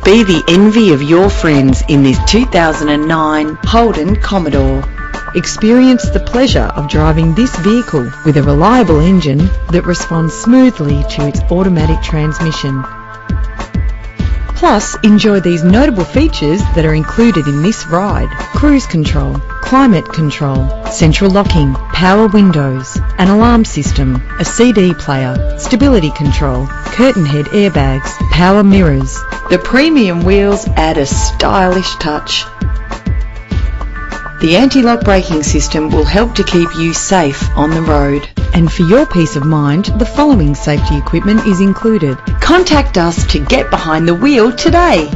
Be the envy of your friends in this 2009 Holden Commodore. Experience the pleasure of driving this vehicle with a reliable engine that responds smoothly to its automatic transmission. Plus, enjoy these notable features that are included in this ride: cruise control, climate control, central locking, power windows, an alarm system, a CD player, stability control, curtain head airbags, power mirrors. The premium wheels add a stylish touch. The anti-lock braking system will help to keep you safe on the road. And for your peace of mind, the following safety equipment is included. Contact us to get behind the wheel today.